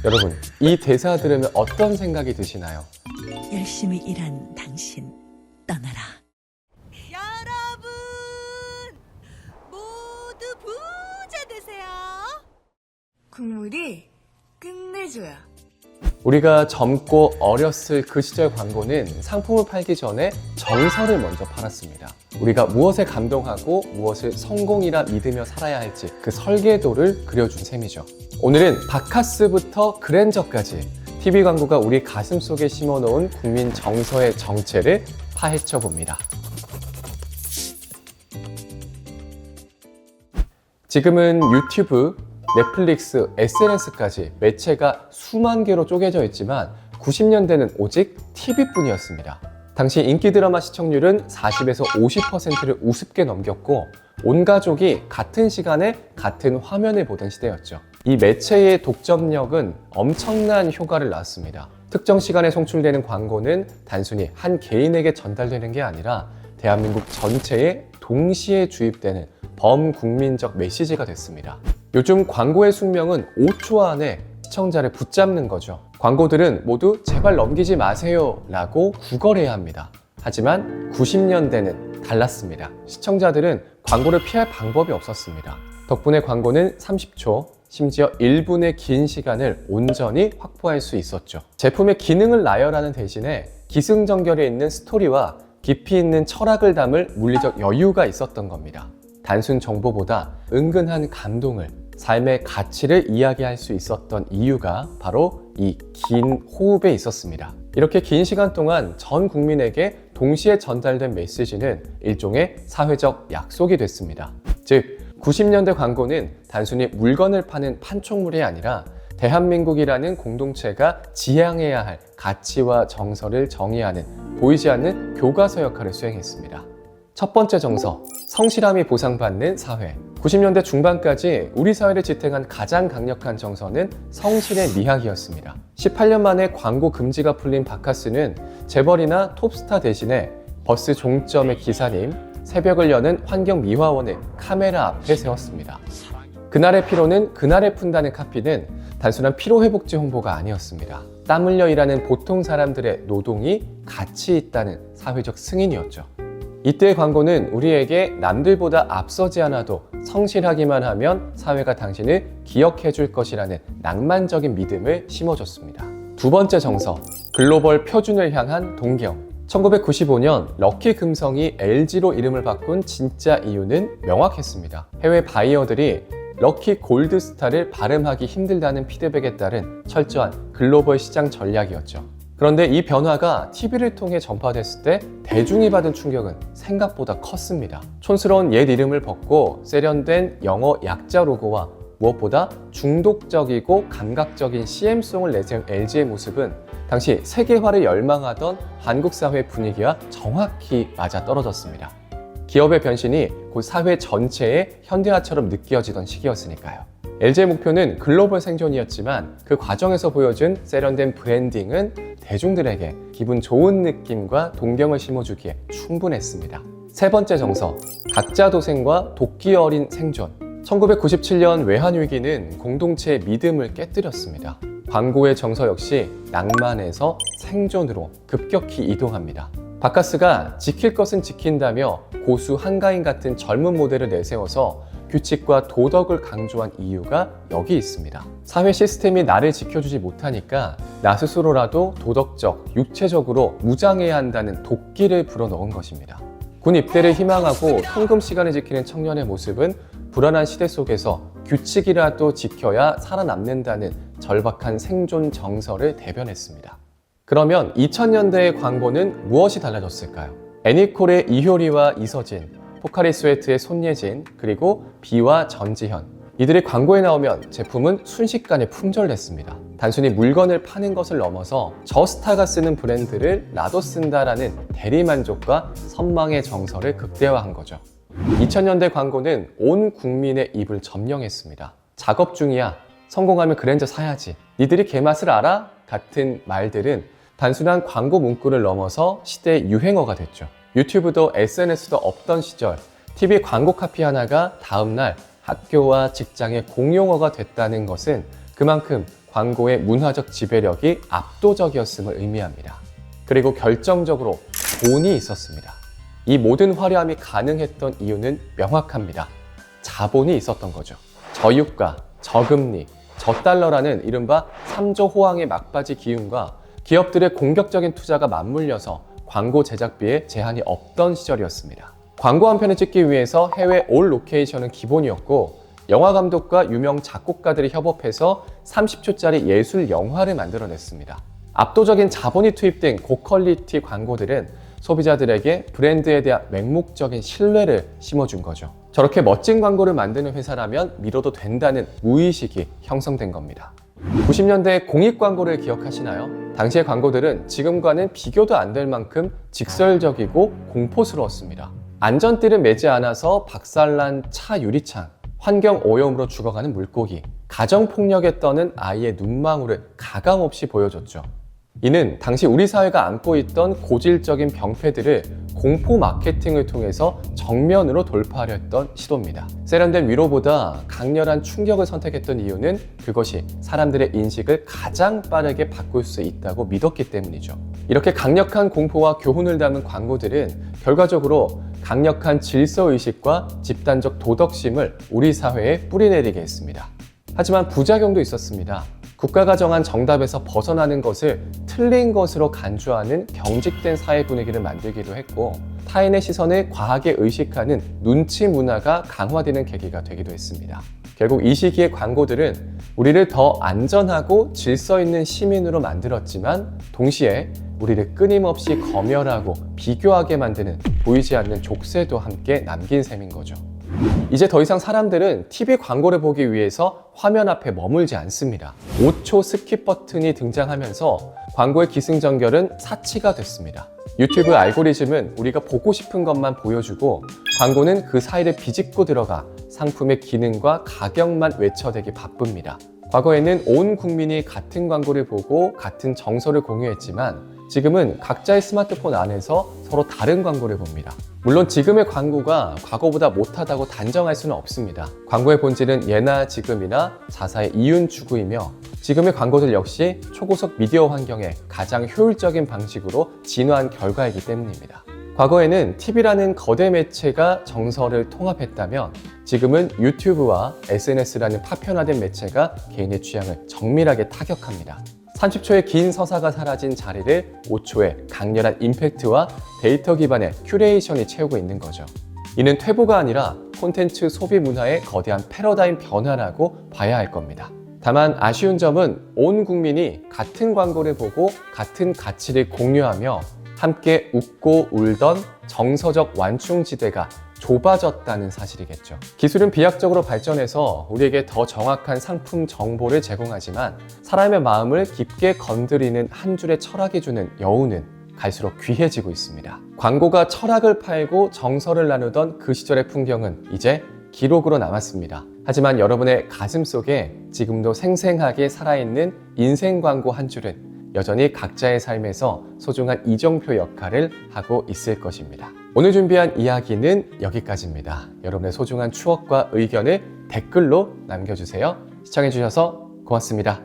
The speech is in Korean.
여러분, 이 대사 들으면 어떤 생각이 드시나요? 열심히 일한 당신 떠나라. 여러분 모두 부자 되세요. 국물이 끝내줘요. 우리가 젊고 어렸을 그 시절 광고는 상품을 팔기 전에 정서를 먼저 팔았습니다. 우리가 무엇에 감동하고 무엇을 성공이라 믿으며 살아야 할지 그 설계도를 그려준 셈이죠. 오늘은 바카스부터 그랜저까지 TV 광고가 우리 가슴속에 심어놓은 국민 정서의 정체를 파헤쳐 봅니다. 지금은 유튜브, 넷플릭스, SNS까지 매체가 수만 개로 쪼개져 있지만 90년대는 오직 TV뿐이었습니다. 당시 인기 드라마 시청률은 40에서 50%를 우습게 넘겼고 온 가족이 같은 시간에 같은 화면을 보던 시대였죠. 이 매체의 독점력은 엄청난 효과를 낳았습니다. 특정 시간에 송출되는 광고는 단순히 한 개인에게 전달되는 게 아니라 대한민국 전체에 동시에 주입되는 범국민적 메시지가 됐습니다. 요즘 광고의 숙명은 5초 안에 시청자를 붙잡는 거죠. 광고들은 모두 제발 넘기지 마세요 라고 구걸해야 합니다. 하지만 90년대는 달랐습니다. 시청자들은 광고를 피할 방법이 없었습니다. 덕분에 광고는 30초, 심지어 1분의 긴 시간을 온전히 확보할 수 있었죠. 제품의 기능을 나열하는 대신에 기승전결에 있는 스토리와 깊이 있는 철학을 담을 물리적 여유가 있었던 겁니다. 단순 정보보다 은근한 감동을, 삶의 가치를 이야기할 수 있었던 이유가 바로 이 긴 호흡에 있었습니다. 이렇게 긴 시간 동안 전 국민에게 동시에 전달된 메시지는 일종의 사회적 약속이 됐습니다. 즉, 90년대 광고는 단순히 물건을 파는 판촉물이 아니라 대한민국이라는 공동체가 지향해야 할 가치와 정서를 정의하는 보이지 않는 교과서 역할을 수행했습니다. 첫 번째 정서, 성실함이 보상받는 사회. 90년대 중반까지 우리 사회를 지탱한 가장 강력한 정서는 성실의 미학이었습니다. 18년 만에 광고 금지가 풀린 바카스는 재벌이나 톱스타 대신에 버스 종점의 기사님, 새벽을 여는 환경미화원을 카메라 앞에 세웠습니다. 그날의 피로는 그날에 푼다는 카피는 단순한 피로회복제 홍보가 아니었습니다. 땀 흘려 일하는 보통 사람들의 노동이 가치 있다는 사회적 승인이었죠. 이때의 광고는 우리에게 남들보다 앞서지 않아도 성실하기만 하면 사회가 당신을 기억해 줄 것이라는 낭만적인 믿음을 심어줬습니다. 두 번째 정서, 글로벌 표준을 향한 동경. 1995년 럭키 금성이 LG로 이름을 바꾼 진짜 이유는 명확했습니다. 해외 바이어들이 럭키 골드스타를 발음하기 힘들다는 피드백에 따른 철저한 글로벌 시장 전략이었죠. 그런데 이 변화가 TV를 통해 전파됐을 때 대중이 받은 충격은 생각보다 컸습니다. 촌스러운 옛 이름을 벗고 세련된 영어 약자 로고와 무엇보다 중독적이고 감각적인 CM송을 내세운 LG의 모습은 당시 세계화를 열망하던 한국 사회 분위기와 정확히 맞아떨어졌습니다. 기업의 변신이 곧 사회 전체의 현대화처럼 느껴지던 시기였으니까요. LG의 목표는 글로벌 생존이었지만 그 과정에서 보여준 세련된 브랜딩은 대중들에게 기분 좋은 느낌과 동경을 심어주기에 충분했습니다. 세 번째 정서, 각자 도생과 도끼 어린 생존. 1997년 외환위기는 공동체의 믿음을 깨뜨렸습니다. 광고의 정서 역시 낭만에서 생존으로 급격히 이동합니다. 바카스가 지킬 것은 지킨다며 고수 한가인 같은 젊은 모델을 내세워서 규칙과 도덕을 강조한 이유가 여기 있습니다. 사회 시스템이 나를 지켜주지 못하니까 나 스스로라도 도덕적, 육체적으로 무장해야 한다는 도끼를 불어넣은 것입니다. 군 입대를 희망하고 통금 시간을 지키는 청년의 모습은 불안한 시대 속에서 규칙이라도 지켜야 살아남는다는 절박한 생존 정서를 대변했습니다. 그러면 2000년대의 광고는 무엇이 달라졌을까요? 애니콜의 이효리와 이서진, 포카리 스웨트의 손예진, 그리고 비와 전지현. 이들이 광고에 나오면 제품은 순식간에 품절됐습니다. 단순히 물건을 파는 것을 넘어서 저 스타가 쓰는 브랜드를 나도 쓴다라는 대리만족과 선망의 정서를 극대화한 거죠. 2000년대 광고는 온 국민의 입을 점령했습니다. 작업 중이야. 성공하면 그랜저 사야지. 니들이 개맛을 알아? 같은 말들은 단순한 광고 문구를 넘어서 시대의 유행어가 됐죠. 유튜브도 SNS도 없던 시절 TV 광고 카피 하나가 다음날 학교와 직장의 공용어가 됐다는 것은 그만큼 광고의 문화적 지배력이 압도적이었음을 의미합니다. 그리고 결정적으로 돈이 있었습니다. 이 모든 화려함이 가능했던 이유는 명확합니다. 자본이 있었던 거죠. 저유가, 저금리, 저달러라는 이른바 3조 호황의 막바지 기운과 기업들의 공격적인 투자가 맞물려서 광고 제작비에 제한이 없던 시절이었습니다. 광고 한 편을 찍기 위해서 해외 올 로케이션은 기본이었고 영화 감독과 유명 작곡가들이 협업해서 30초짜리 예술 영화를 만들어냈습니다. 압도적인 자본이 투입된 고퀄리티 광고들은 소비자들에게 브랜드에 대한 맹목적인 신뢰를 심어준 거죠. 저렇게 멋진 광고를 만드는 회사라면 믿어도 된다는 무의식이 형성된 겁니다. 90년대 공익 광고를 기억하시나요? 당시의 광고들은 지금과는 비교도 안 될 만큼 직설적이고 공포스러웠습니다. 안전띠를 매지 않아서 박살난 차 유리창, 환경 오염으로 죽어가는 물고기, 가정폭력에 떠는 아이의 눈망울을 가감없이 보여줬죠. 이는 당시 우리 사회가 안고 있던 고질적인 병폐들을 공포 마케팅을 통해서 정면으로 돌파하려 했던 시도입니다. 세련된 위로보다 강렬한 충격을 선택했던 이유는 그것이 사람들의 인식을 가장 빠르게 바꿀 수 있다고 믿었기 때문이죠. 이렇게 강력한 공포와 교훈을 담은 광고들은 결과적으로 강력한 질서의식과 집단적 도덕심을 우리 사회에 뿌리내리게 했습니다. 하지만 부작용도 있었습니다. 국가가 정한 정답에서 벗어나는 것을 틀린 것으로 간주하는 경직된 사회 분위기를 만들기도 했고 타인의 시선을 과하게 의식하는 눈치 문화가 강화되는 계기가 되기도 했습니다. 결국 이 시기의 광고들은 우리를 더 안전하고 질서 있는 시민으로 만들었지만 동시에 우리를 끊임없이 검열하고 비교하게 만드는 보이지 않는 족쇄도 함께 남긴 셈인 거죠. 이제 더 이상 사람들은 TV 광고를 보기 위해서 화면 앞에 머물지 않습니다. 5초 스킵 버튼이 등장하면서 광고의 기승전결은 사치가 됐습니다. 유튜브 알고리즘은 우리가 보고 싶은 것만 보여주고 광고는 그 사이를 비집고 들어가 상품의 기능과 가격만 외쳐대기 바쁩니다. 과거에는 온 국민이 같은 광고를 보고 같은 정서를 공유했지만 지금은 각자의 스마트폰 안에서 서로 다른 광고를 봅니다. 물론 지금의 광고가 과거보다 못하다고 단정할 수는 없습니다. 광고의 본질은 예나 지금이나 자사의 이윤 추구이며 지금의 광고들 역시 초고속 미디어 환경에 가장 효율적인 방식으로 진화한 결과이기 때문입니다. 과거에는 TV라는 거대 매체가 정서를 통합했다면 지금은 유튜브와 SNS라는 파편화된 매체가 개인의 취향을 정밀하게 타격합니다. 30초의 긴 서사가 사라진 자리를 5초의 강렬한 임팩트와 데이터 기반의 큐레이션이 채우고 있는 거죠. 이는 퇴보가 아니라 콘텐츠 소비 문화의 거대한 패러다임 변화라고 봐야 할 겁니다. 다만 아쉬운 점은 온 국민이 같은 광고를 보고 같은 가치를 공유하며 함께 웃고 울던 정서적 완충지대가 좁아졌다는 사실이겠죠. 기술은 비약적으로 발전해서 우리에게 더 정확한 상품 정보를 제공하지만 사람의 마음을 깊게 건드리는 한 줄의 철학이 주는 여운은 갈수록 귀해지고 있습니다. 광고가 철학을 팔고 정서를 나누던 그 시절의 풍경은 이제 기록으로 남았습니다. 하지만 여러분의 가슴 속에 지금도 생생하게 살아있는 인생 광고 한 줄은 여전히 각자의 삶에서 소중한 이정표 역할을 하고 있을 것입니다. 오늘 준비한 이야기는 여기까지입니다. 여러분의 소중한 추억과 의견을 댓글로 남겨주세요. 시청해주셔서 고맙습니다.